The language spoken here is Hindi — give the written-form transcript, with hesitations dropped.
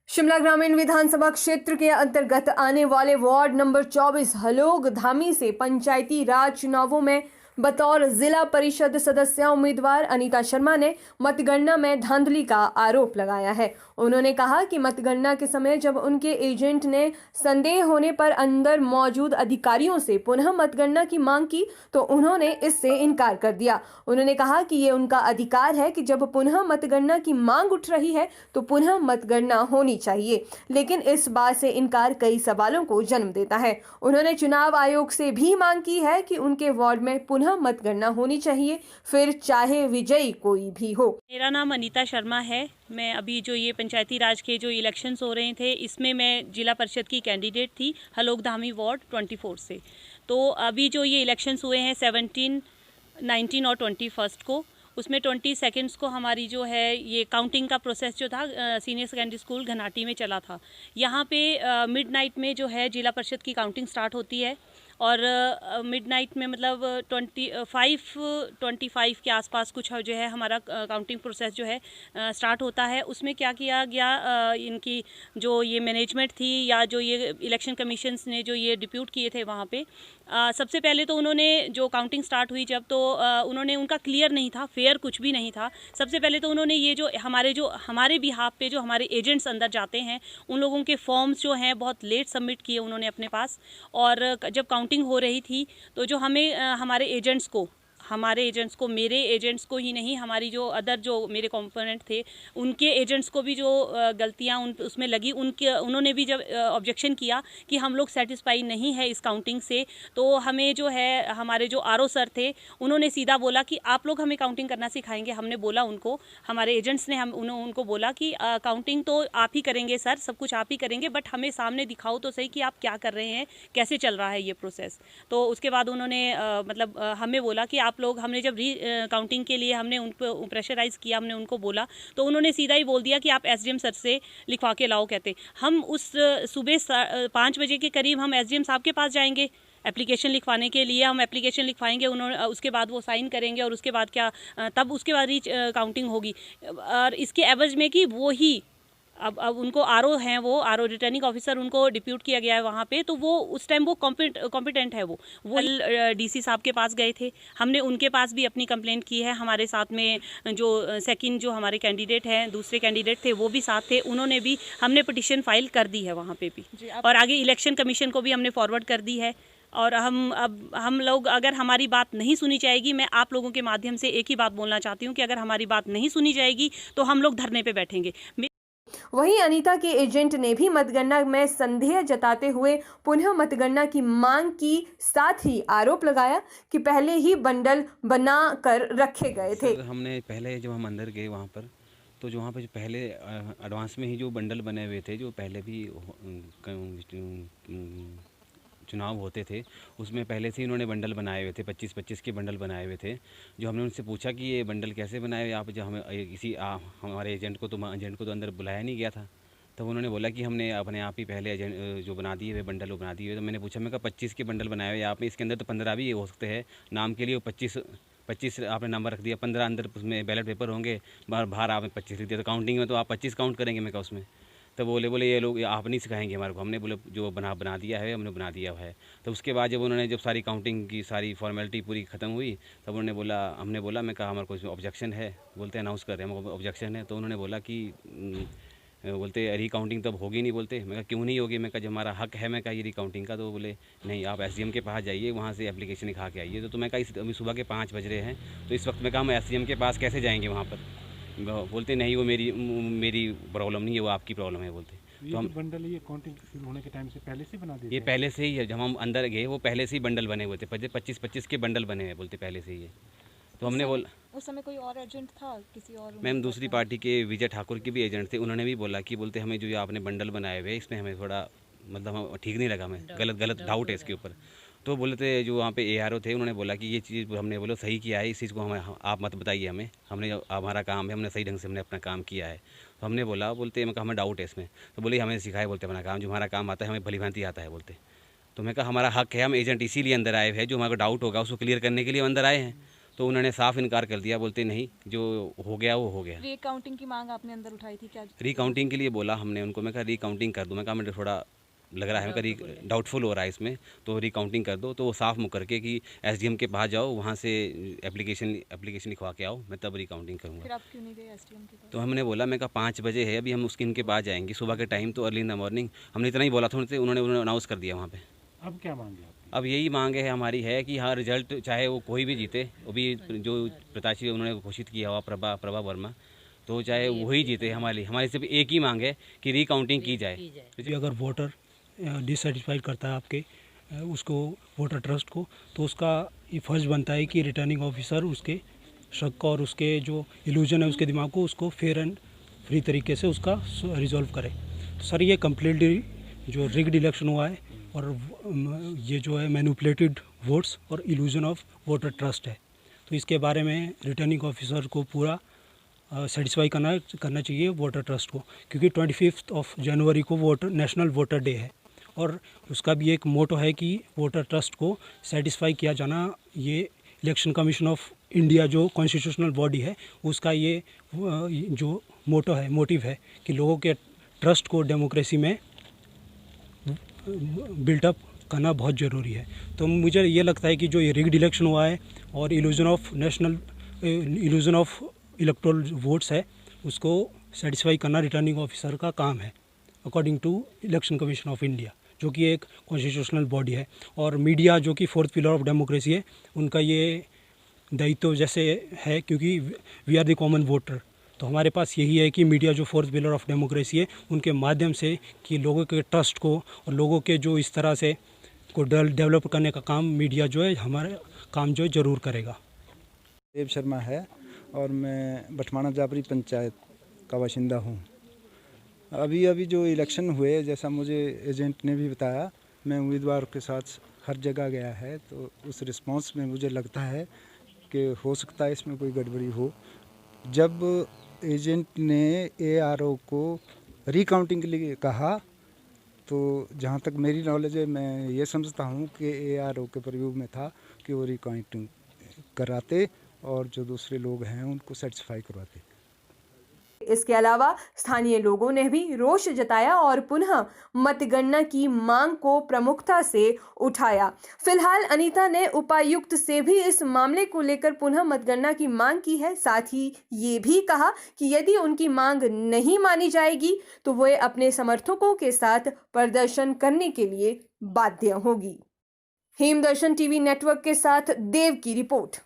शिमला ग्रामीण विधानसभा क्षेत्र के अंतर्गत आने वाले वार्ड नंबर 24 हलोग धामी से पंचायती राज चुनावों में बतौर जिला परिषद सदस्य उम्मीदवार अनीता शर्मा ने मतगणना में धांधली का आरोप लगाया है। उन्होंने कहा कि मतगणना के समय जब उनके एजेंट ने संदेह होने पर अंदर मौजूद अधिकारियों से पुनः मतगणना की मांग की तो उन्होंने इससे इनकार कर दिया। उन्होंने कहा कि ये उनका अधिकार है कि जब पुनः मतगणना की मांग उठ रही है तो पुनः मतगणना होनी चाहिए, लेकिन इस बात से इनकार कई सवालों को जन्म देता है। उन्होंने चुनाव आयोग से भी मांग की है कि उनके वार्ड में पुनः मतगणना होनी चाहिए, फिर चाहे विजयी कोई भी हो। मेरा नाम अनीता शर्मा है। मैं अभी जो ये पंचायती राज के जो इलेक्शंस हो रहे थे इसमें मैं जिला परिषद की कैंडिडेट थी हलोग धामी वार्ड 24 से। तो अभी जो ये इलेक्शंस हुए हैं 17, 19 और 21 को, उसमें 20 सेकेंड्स को हमारी जो है ये काउंटिंग का प्रोसेस जो था सीनियर सेकेंडरी स्कूल घनाटी में चला था। यहाँ पे मिडनाइट में जो है जिला परिषद की काउंटिंग स्टार्ट होती है और मिडनाइट में मतलब 25 के आसपास कुछ जो है हमारा काउंटिंग प्रोसेस जो है स्टार्ट होता है। उसमें क्या किया गया, इनकी जो ये मैनेजमेंट थी या जो ये इलेक्शन कमीशंस ने जो ये डिप्यूट किए थे वहाँ पे सबसे पहले तो उन्होंने जो काउंटिंग स्टार्ट हुई जब तो उन्होंने उनका क्लियर नहीं था, फेयर कुछ भी नहीं था। सबसे पहले तो उन्होंने ये जो हमारे बिहाफ पे जो हमारे एजेंट्स अंदर जाते हैं उन लोगों के फॉर्म्स जो हैं बहुत लेट सबमिट किए उन्होंने अपने पास। और जब काउंटिंग हो रही थी तो जो हमें हमारे एजेंट्स को मेरे एजेंट्स को ही नहीं, हमारी जो अदर जो मेरे कंपोनेंट थे उनके एजेंट्स को भी जो गलतियां उसमें लगी, उन्होंने भी जब ऑब्जेक्शन किया कि हम लोग सेटिस्फाई नहीं है इस काउंटिंग से, तो हमें जो है हमारे जो आरओ सर थे उन्होंने सीधा बोला कि आप लोग हमें काउंटिंग करना सिखाएंगे। हमने बोला उनको, हमारे एजेंट्स ने उनको बोला कि काउंटिंग तो आप ही करेंगे सर, सब कुछ आप ही करेंगे, बट हमें सामने दिखाओ तो सही कि आप क्या कर रहे हैं, कैसे चल रहा है ये प्रोसेस। तो उसके बाद उन्होंने हमें बोला कि हमने जब काउंटिंग के लिए हमने उनको प्रेशराइज किया, हमने उनको बोला तो उन्होंने सीधा ही बोल दिया कि आप एसडीएम सर से लिखवा के लाओ। कहते हम उस सुबह 5 बजे के करीब हम एसडीएम साहब के पास जाएंगे एप्लीकेशन लिखवाने के लिए, हम एप्लीकेशन लिखवाएंगे, उसके बाद वो साइन करेंगे और उसके बाद तब उसके बाद ही काउंटिंग होगी। और इसके एवज में कि वो ही अब उनको आरओ रिटर्निंग ऑफिसर उनको डिप्यूट किया गया है वहाँ पे, तो वो उस टाइम वो कॉम्पिटेंट है। वो डीसी साहब के पास गए थे, हमने उनके पास भी अपनी कंप्लेंट की है। हमारे साथ में जो हमारे कैंडिडेट हैं, दूसरे कैंडिडेट थे वो भी साथ थे, उन्होंने भी, हमने पिटिशन फाइल कर दी है वहाँ पे भी, और आगे इलेक्शन कमीशन को भी हमने फॉरवर्ड कर दी है। और हम लोग, अगर हमारी बात नहीं सुनी जाएगी, मैं आप लोगों के माध्यम से एक ही बात बोलना चाहती हूँ कि अगर हमारी बात नहीं सुनी जाएगी तो हम लोग धरने पे बैठेंगे। वहीं अनीता के एजेंट ने भी मतगणना में संदेह जताते हुए पुनः मतगणना की मांग की, साथ ही आरोप लगाया कि पहले ही बंडल बना कर रखे गए थे। हमने पहले जब हम अंदर गए वहाँ पर, तो जो वहाँ पर पहले एडवांस में ही जो बंडल बने हुए थे, जो पहले भी चुनाव होते थे उसमें पहले से ही उन्होंने बंडल बनाए हुए थे, 25-25 के बंडल बनाए हुए थे। जो हमने उनसे पूछा कि ये बंडल कैसे बनाए आप, जो हमें हमारे एजेंट को तो अंदर बुलाया नहीं गया था, तब उन्होंने बोला कि हमने अपने आप ही पहले एजेंट जो बना दिए हुए बंडल वो बना दिए हुए। तो मैंने पूछा, मैं कहा 25 के बंडल बनाए हुए आप में, इसके अंदर तो 15 भी हो सकते हैं, नाम के लिए वो 25 आपने नंबर रख दिया, 15 अंदर उसमें बैलेट पेपर होंगे, बाहर आपने 25 लिख दिया, तो काउंटिंग में तो आप 25 काउंट करेंगे। मैं कहा उसमें तो बोले ये लोग आप नहीं सिखाएंगे हमारे को। हमने बोले जो बना दिया है हमने बना दिया है। तो उसके बाद जब सारी काउंटिंग की सारी फॉर्मेलिटी पूरी ख़त्म हुई तब हमने बोला मैं कहा हमारे को इसमें ऑब्जेक्शन है, बोलते अनाउंस कर रहे हैं हमको ऑब्जेक्शन है। तो उन्होंने बोला कि बोलते रीकाउंटिंग तब होगी नहीं। बोलते मैं कहा क्यों नहीं होगी, मैं कहा जब हमारा हक है, मैं कहा ये रीकाउंटिंग का। तो बोले नहीं, आप एसडीएम के पास जाइए, वहाँ से एप्लीकेशन लिखा के आइए। तो मैं कहा अभी सुबह के 5 बज रहे हैं, तो इस वक्त मैं कहा हम एसडीएम के पास कैसे जाएंगे वहाँ पर। बोलते नहीं, वो मेरी प्रॉब्लम नहीं है, वो आपकी प्रॉब्लम है। बोलते तो हम बंडल ये काउंटिंग शुरू होने के टाइम से पहले से बना दिए, ये पहले से ही है। जब हम अंदर गए वो पहले से ही बंडल बने हुए थे, 25-25 के बंडल बने हैं, बोलते पहले से ही है। तो हमने बोला उस समय कोई और एजेंट था किसी और? मैम दूसरी पार्टी के विजय ठाकुर के भी एजेंट थे, उन्होंने भी बोला कि बोलते हमें जो आपने बंडल बनाए हुए इसमें हमें थोड़ा मतलब ठीक नहीं लगा, हमें गलत डाउट है इसके ऊपर। तो बोले थे जो वहाँ पे एआरओ थे, उन्होंने बोला कि ये चीज़ हमने बोला सही किया है, इस चीज़ को हमें आप मत बताइए हमें, हमने हमारा काम है, हमने सही ढंग से हमने अपना काम किया है। तो हमने बोला, बोलते हमें डाउट है इसमें। तो बोले हमें सिखाए, बोलते अपना काम, जो हमारा काम आता है हमें भलीभांति आता है। बोलते तो मैं कहा हमारा हक है, हम एजेंट इसीलिए अंदर आए हैं, जो हमारा डाउट होगा उसको क्लियर करने के लिए अंदर आए हैं। तो उन्होंने साफ इनकार कर दिया, बोलते नहीं जो हो गया वो हो गया। रीकाउंटिंग की मांग आपने अंदर उठाई थी क्या? रीकाउंटिंग के लिए बोला हमने उनको, मैं कहा रीकाउंटिंग कर दो, मैं कहा मुझे थोड़ा लग रहा है, मैं कहा डाउटफुल हो रहा है इसमें, तो रीकाउंटिंग कर दो। तो वो साफ मुकर के कि एसडीएम के पास जाओ, वहाँ से एप्लीकेशन लिखवा के आओ, मैं तब रीकाउंटिंग फिर करूँगा। आप क्यों नहीं गए एसडीएम के पास? तो हमने बोला, मैं कहा 5 बजे है, अभी हम उसके इनके पास जाएंगे, सुबह के टाइम तो अर्ली इन द मॉर्निंग, हमने इतना ही बोला था उनसे, उन्होंने अनाउंस कर दिया वहाँ पे। अब क्या मांगे आपकी? अब यही मांग है हमारी है कि हाँ रिजल्ट चाहे वो कोई भी जीते, अभी जो प्रत्याशी उन्होंने घोषित किया हुआ प्रभा वर्मा, तो चाहे वही जीते, हमारी सिर्फ एक ही मांग है कि रीकाउंटिंग की जाए। कि अगर वोटर डिससेटिस्फाइड करता है आपके उसको वोटर ट्रस्ट को, तो उसका ये फर्ज बनता है कि रिटर्निंग ऑफिसर उसके शक और उसके जो इल्यूजन है उसके दिमाग को, उसको फेयर एंड फ्री तरीके से उसका रिजॉल्व करे। तो सर ये कम्प्लीटली जो रिग्ड इलेक्शन हुआ है और ये जो है मैनिपुलेटेड वोट्स और इल्यूजन ऑफ वोटर ट्रस्ट है, तो इसके बारे में रिटर्निंग ऑफिसर को पूरा सेटिस्फाई करना चाहिए वोटर ट्रस्ट को, क्योंकि 25 जनवरी को नेशनल वोटर डे है और उसका भी एक मोटो है कि वोटर ट्रस्ट को सेटिस्फाई किया जाना। ये इलेक्शन कमीशन ऑफ इंडिया जो कॉन्स्टिट्यूशनल बॉडी है उसका ये जो मोटिव है कि लोगों के ट्रस्ट को डेमोक्रेसी में बिल्टअप करना बहुत ज़रूरी है। तो मुझे ये लगता है कि जो ये रिग्ड इलेक्शन हुआ है और इल्यूजन ऑफ इलेक्टोरल वोट्स है, उसको सेटिस्फाई करना रिटर्निंग ऑफिसर का काम है according to election commission of India, जो कि एक कॉन्स्टिट्यूशनल बॉडी है। और मीडिया जो कि 4th पिलर ऑफ डेमोक्रेसी है, उनका ये दायित्व जैसे है, क्योंकि we are the common voter, तो हमारे पास यही है कि मीडिया जो 4th पिलर ऑफ डेमोक्रेसी है, उनके माध्यम से कि लोगों के ट्रस्ट को और लोगों के जो इस तरह से को डेवलप करने का काम मीडिया जो है हमारा काम जो है ज़रूर करेगा। देव शर्मा है और मैं बठमाणा जापरी पंचायत का बाशिंदा हूँ। अभी जो इलेक्शन हुए, जैसा मुझे एजेंट ने भी बताया, मैं उम्मीदवार के साथ हर जगह गया है, तो उस रिस्पांस में मुझे लगता है कि हो सकता है इसमें कोई गड़बड़ी हो। जब एजेंट ने एआरओ को रीकाउंटिंग के लिए कहा, तो जहाँ तक मेरी नॉलेज है, मैं ये समझता हूँ कि एआरओ के प्रव्यू में था कि वो रीकाउंटिंग कराते और जो दूसरे लोग हैं उनको सेटिस्फाई करवाते। इसके अलावा स्थानीय लोगों ने भी रोष जताया और पुनः मतगणना की मांग को प्रमुखता से उठाया। फिलहाल अनीता ने उपायुक्त से भी इस मामले को लेकर पुनः मतगणना की मांग की है। साथ ही ये भी कहा कि यदि उनकी मांग नहीं मानी जाएगी तो वे अपने समर्थकों के साथ प्रदर्शन करने के लिए बाध्य होगी। हिमदर्शन टीवी नेटवर्क के साथ देव की रिपोर्ट।